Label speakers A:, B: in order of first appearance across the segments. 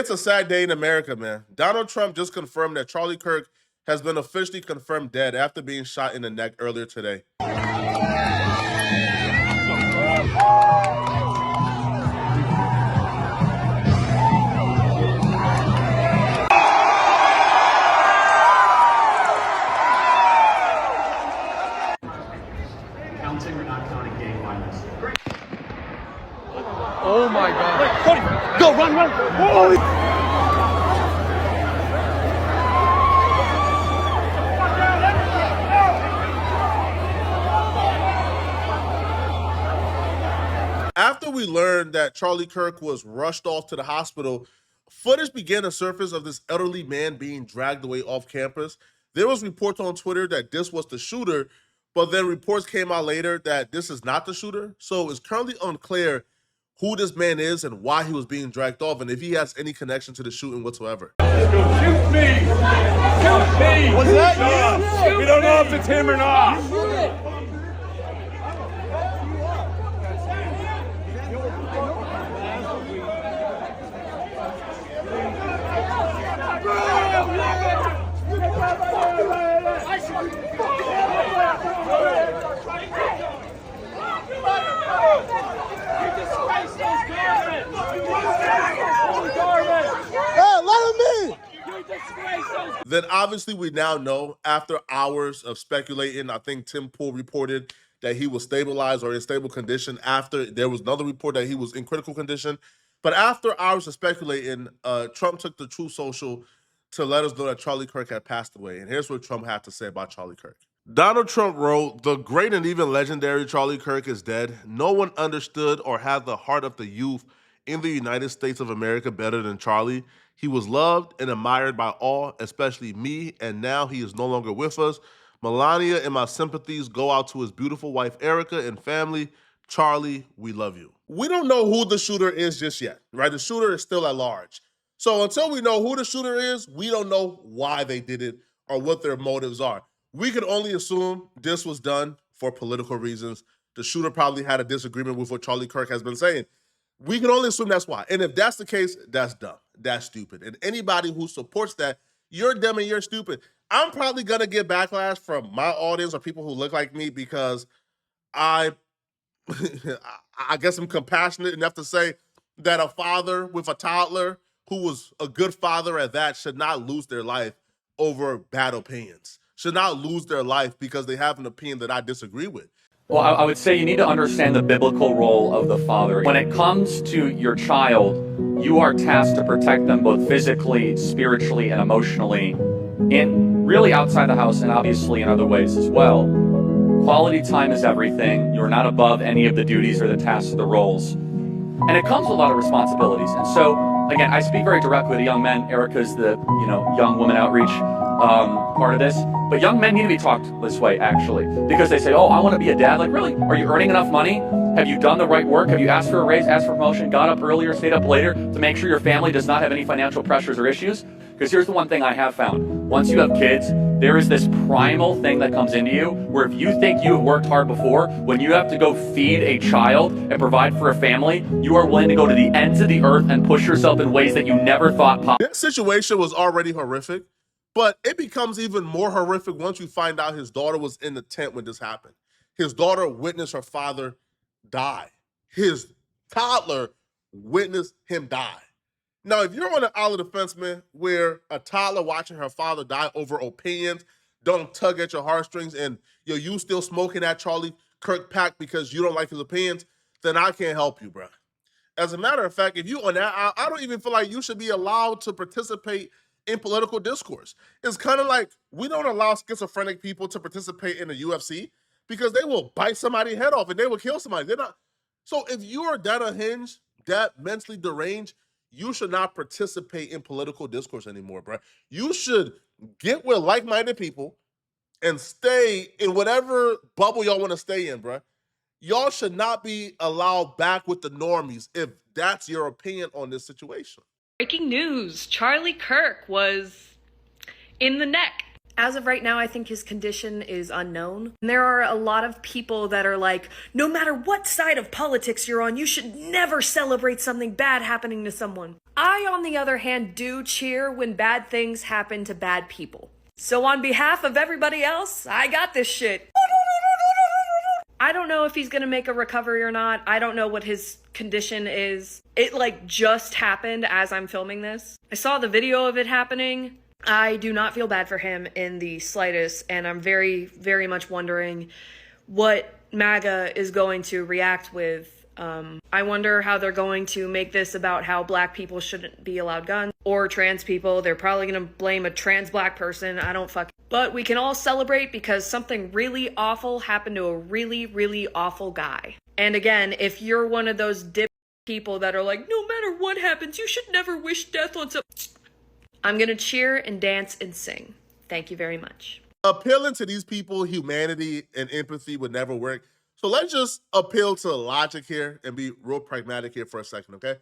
A: It's a sad day in America, man. Donald Trump just confirmed that Charlie Kirk has been officially confirmed dead after being shot in the neck earlier today.
B: Counting or not counting gang violence?
C: Oh my God. Wait, Cody, go, run. Holy.
A: After we learned that Charlie Kirk was rushed off to the hospital, footage began to surface of this elderly man being dragged away off campus. There was reports on Twitter that this was the shooter, but then reports came out later that this is not the shooter. So it's currently unclear who this man is and why he was being dragged off and if he has any connection to the shooting whatsoever.
C: Shoot me! Shoot me!
D: Was that you?
C: We don't know if it's him or not.
A: Then obviously we now know, after hours of speculating, I think Tim Pool reported that he was stabilized or in stable condition. After there was another report that he was in critical condition. But after hours of speculating, Trump took the Truth Social to let us know that Charlie Kirk had passed away. And here's what Trump had to say about Charlie Kirk. Donald Trump wrote, "The great and even legendary Charlie Kirk is dead. No one understood or had the heart of the youth in the United States of America better than Charlie. He was loved and admired by all, especially me, and now he is no longer with us. Melania and my sympathies go out to his beautiful wife, Erica, and family. Charlie, we love you." We don't know who the shooter is just yet, right? The shooter is still at large. So until we know who the shooter is, we don't know why they did it or what their motives are. We can only assume this was done for political reasons. The shooter probably had a disagreement with what Charlie Kirk has been saying. We can only assume that's why. And if that's the case, that's dumb. That's stupid. And anybody who supports that, you're dumb and you're stupid. I'm probably going to get backlash from my audience or people who look like me because I guess I'm compassionate enough to say that a father with a toddler who was a good father at that should not lose their life over bad opinions, should not lose their life because they have an opinion that I disagree with.
B: Well, I would say you need to understand the biblical role of the father. When it comes to your child, you are tasked to protect them both physically, spiritually, and emotionally, and really outside the house and obviously in other ways as well. Quality time is everything. You're not above any of the duties or the tasks or the roles. And it comes with a lot of responsibilities. And so, again, I speak very directly to young men. Erica's the, young woman outreach part of this. But young men need to be talked this way, actually, because they say, oh, I want to be a dad. Like, really? Are you earning enough money? Have you done the right work? Have you asked for a raise, asked for promotion, got up earlier, stayed up later to make sure your family does not have any financial pressures or issues? Because here's the one thing I have found. Once you have kids, there is this primal thing that comes into you where if you think you have worked hard before, when you have to go feed a child and provide for a family, you are willing to go to the ends of the earth and push yourself in ways that you never thought possible.
A: This situation was already horrific, but it becomes even more horrific once you find out his daughter was in the tent when this happened. His daughter witnessed her father die. His toddler witnessed him die. Now, if you're on the aisle of the fence, man, where a toddler watching her father die over opinions don't tug at your heartstrings and you still smoking that Charlie Kirk pack because you don't like his opinions, then I can't help you, bro. As a matter of fact, if you on that aisle, I don't even feel like you should be allowed to participate in political discourse. It's kind of like we don't allow schizophrenic people to participate in the UFC because they will bite somebody's head off and they will kill somebody. They're not. So if you are that unhinged, that mentally deranged, you should not participate in political discourse anymore, bro. You should get with like-minded people and stay in whatever bubble y'all want to stay in, bro. Y'all should not be allowed back with the normies if that's your opinion on this situation.
E: Breaking news, Charlie Kirk was in the neck.
D: As of right now, I think his condition is unknown. And there are a lot of people that are like, no matter what side of politics you're on, you should never celebrate something bad happening to someone. I, on the other hand, do cheer when bad things happen to bad people. So on behalf of everybody else, I got this shit. I don't know if he's gonna make a recovery or not. I don't know what his condition is. It just happened as I'm filming this. I saw the video of it happening. I do not feel bad for him in the slightest, and I'm very, very much wondering what MAGA is going to react with. I wonder how they're going to make this about how black people shouldn't be allowed guns, or trans people. They're probably gonna blame a trans black person. I don't fuck. But we can all celebrate because something really awful happened to a really, really awful guy. And again, if you're one of those dip people that are like, no matter what happens, you should never wish death on some. I'm gonna cheer and dance and sing. Thank you very much.
A: Appealing to these people, humanity and empathy would never work. So let's just appeal to logic here and be real pragmatic here for a second, okay?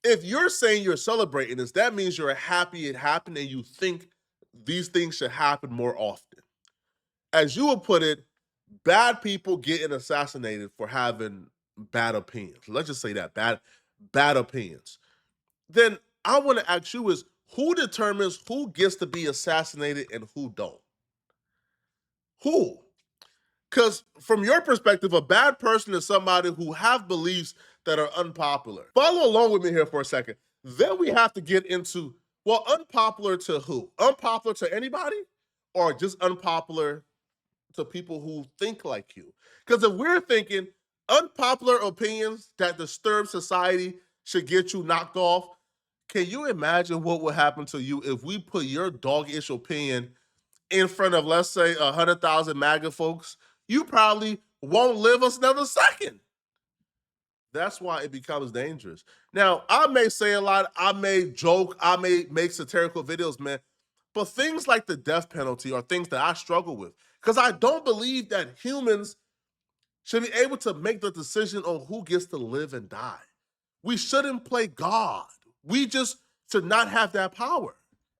A: If you're saying you're celebrating this, that means you're happy it happened and you think these things should happen more often. As you would put it, bad people getting assassinated for having bad opinions. Let's just say that, bad opinions. Then I want to ask you is, who determines who gets to be assassinated and who don't? Who? Because from your perspective, a bad person is somebody who have beliefs that are unpopular. Follow along with me here for a second. Then we have to get into, well, unpopular to who? Unpopular to anybody? Or just unpopular to people who think like you? Because if we're thinking unpopular opinions that disturb society should get you knocked off, can you imagine what would happen to you if we put your dog-ish opinion in front of, let's say, 100,000 MAGA folks? You probably won't live another second. That's why it becomes dangerous. Now, I may say a lot, I may joke, I may make satirical videos, man, but things like the death penalty are things that I struggle with because I don't believe that humans should be able to make the decision on who gets to live and die. We shouldn't play God. We just should not have that power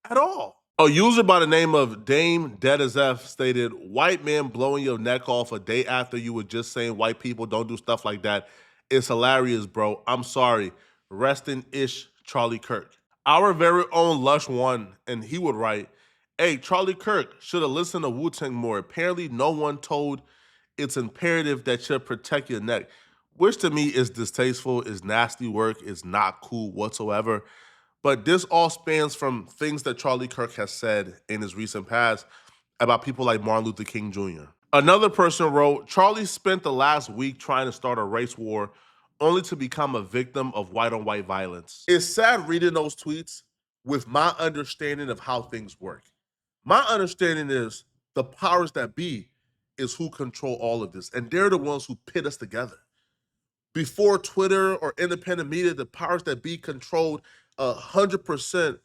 A: at all. A user by the name of Dame Dedazef stated, white men blowing your neck off a day after you were just saying white people don't do stuff like that. It's hilarious, bro. I'm sorry. Rest in ish, Charlie Kirk. Our very own Lush One, and he would write, hey, Charlie Kirk should have listened to Wu-Tang more. Apparently no one told it's imperative that you protect your neck, which to me is distasteful, is nasty work, is not cool whatsoever. But this all spans from things that Charlie Kirk has said in his recent past about people like Martin Luther King Jr. Another person wrote, Charlie spent the last week trying to start a race war only to become a victim of white-on-white violence. It's sad reading those tweets with my understanding of how things work. My understanding is the powers that be is who control all of this, and they're the ones who pit us together. Before Twitter or independent media, the powers that be controlled 100%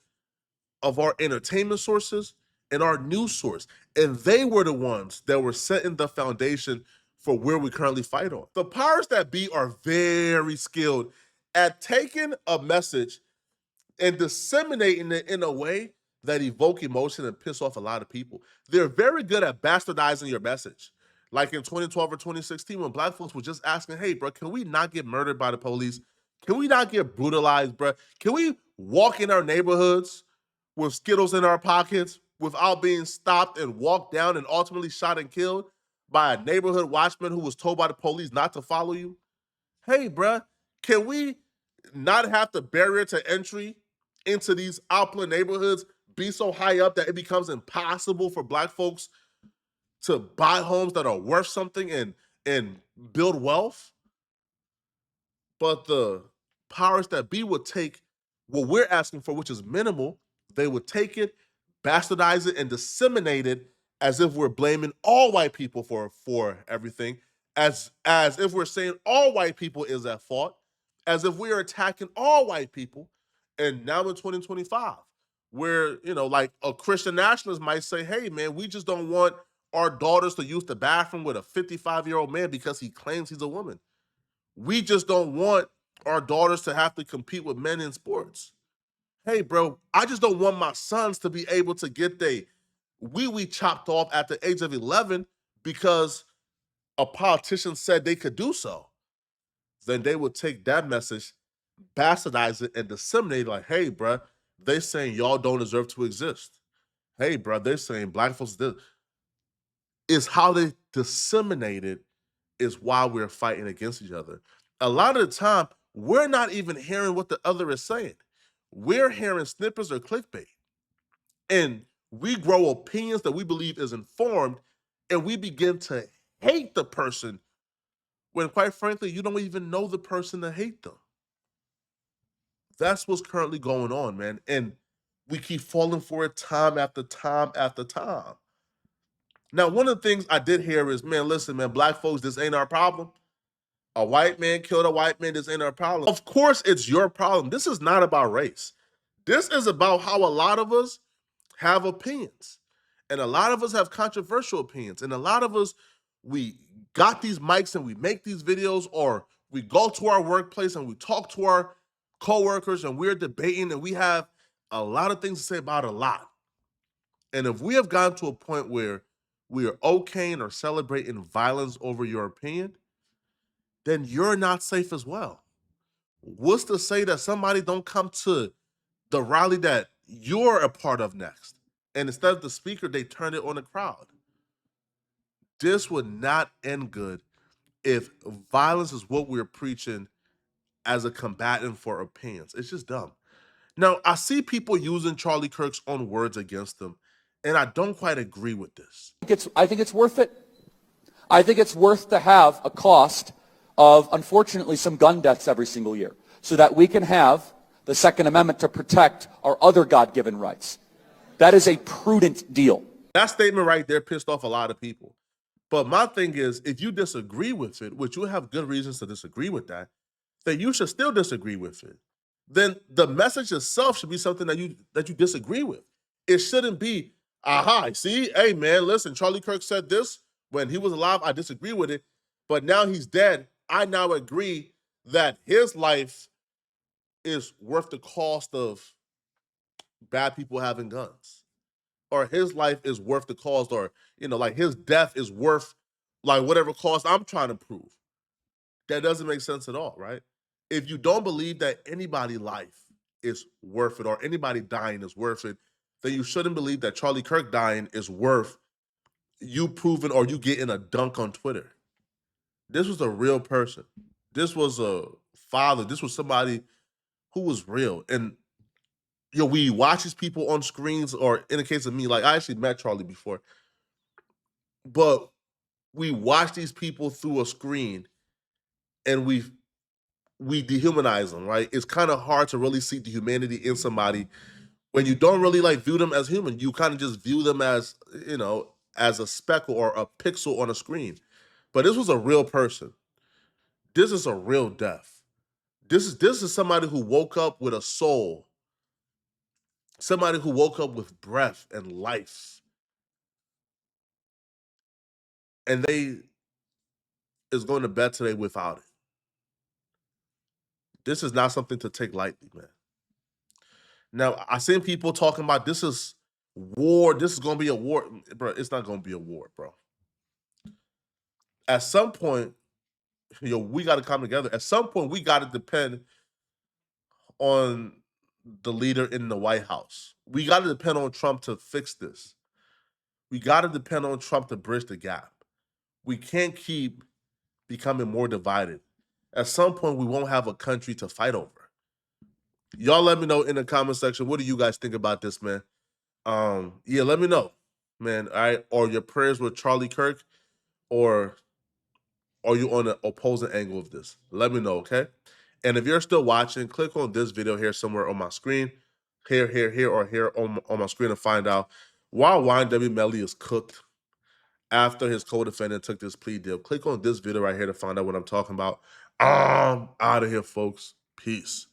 A: of our entertainment sources and our news source. And they were the ones that were setting the foundation for where we currently fight on. The powers that be are very skilled at taking a message and disseminating it in a way that evoke emotion and piss off a lot of people. They're very good at bastardizing your message. Like in 2012 or 2016, when black folks were just asking, hey, bro, can we not get murdered by the police? Can we not get brutalized, bro? Can we walk in our neighborhoods with Skittles in our pockets without being stopped and walked down and ultimately shot and killed by a neighborhood watchman who was told by the police not to follow you? Hey, bro, can we not have the barrier to entry into these outland neighborhoods be so high up that it becomes impossible for black folks to buy homes that are worth something and build wealth? But the powers that be would take what we're asking for, which is minimal, they would take it, bastardize it, and disseminate it as if we're blaming all white people for everything, as if we're saying all white people is at fault, as if we are attacking all white people. And now in 2025, where, like a Christian nationalist might say, hey, man, we just don't want our daughters to use the bathroom with a 55-year-old man because he claims he's a woman. We just don't want our daughters to have to compete with men in sports. Hey, bro, I just don't want my sons to be able to get their we chopped off at the age of 11 because a politician said they could do so. Then they would take that message, bastardize it, and disseminate it like, hey, bruh, they saying y'all don't deserve to exist. Hey, bruh, they're saying black folks did. It's how they disseminate it is why we're fighting against each other. A lot of the time, we're not even hearing what the other is saying. We're hearing snippets or clickbait. And we grow opinions that we believe is informed, and we begin to hate the person when, quite frankly, you don't even know the person to hate them. That's what's currently going on, man. And we keep falling for it time after time after time. Now, one of the things I did hear is, man, listen, man, black folks, this ain't our problem. A white man killed a white man, this ain't our problem. Of course, it's your problem. This is not about race. This is about how a lot of us have opinions. And a lot of us have controversial opinions. And a lot of us, we got these mics and we make these videos, or we go to our workplace and we talk to our coworkers and we're debating and we have a lot of things to say about a lot. And if we have gotten to a point where we are okaying or celebrating violence over your opinion, then you're not safe as well. What's to say that somebody don't come to the rally that you're a part of next, and instead of the speaker, they turn it on the crowd? This would not end good if violence is what we're preaching as a combatant for opinions. It's just dumb. Now, I see people using Charlie Kirk's own words against him, and I don't quite agree with this.
E: I think it's worth it. I think it's worth to have a cost of, unfortunately, some gun deaths every single year so that we can have the Second Amendment to protect our other God-given rights. That is a prudent deal.
A: That statement right there pissed off a lot of people. But my thing is, if you disagree with it, which you have good reasons to disagree with that, then you should still disagree with it. Then the message itself should be something that you disagree with. It shouldn't be, aha, see, hey man, listen, Charlie Kirk said this when he was alive, I disagree with it, but now he's dead, I now agree that his life is worth the cost of bad people having guns. Or his life is worth the cost, or, like his death is worth like whatever cost I'm trying to prove. That doesn't make sense at all, right? If you don't believe that anybody's life is worth it or anybody dying is worth it, then you shouldn't believe that Charlie Kirk dying is worth you proving or you getting a dunk on Twitter. This was a real person. This was a father. This was somebody who was real. And we watch these people on screens, or in the case of me, like I actually met Charlie before, but we watch these people through a screen and we dehumanize them, right? It's kind of hard to really see the humanity in somebody when you don't really like view them as human. You kind of just view them as, as a speckle or a pixel on a screen. But this was a real person. This is a real death. This is somebody who woke up with a soul. Somebody who woke up with breath and life. And they is going to bed today without it. This is not something to take lightly, man. Now, I seen people talking about this is war. This is going to be a war. Bro, it's not going to be a war, bro. At some point, we got to come together. At some point, we got to depend on the leader in the White House. We got to depend on Trump to fix this. We got to depend on Trump to bridge the gap. We can't keep becoming more divided. At some point, we won't have a country to fight over. Y'all let me know in the comment section, what do you guys think about this, man? Yeah, let me know, man. All right, or your prayers with Charlie Kirk, or are you on the opposing angle of this? Let me know, okay? And if you're still watching, click on this video here somewhere on my screen, here, or here on my screen to find out why YNW Melly is cooked after his co-defendant took this plea deal. Click on this video right here to find out what I'm talking about. I'm out of here, folks. Peace.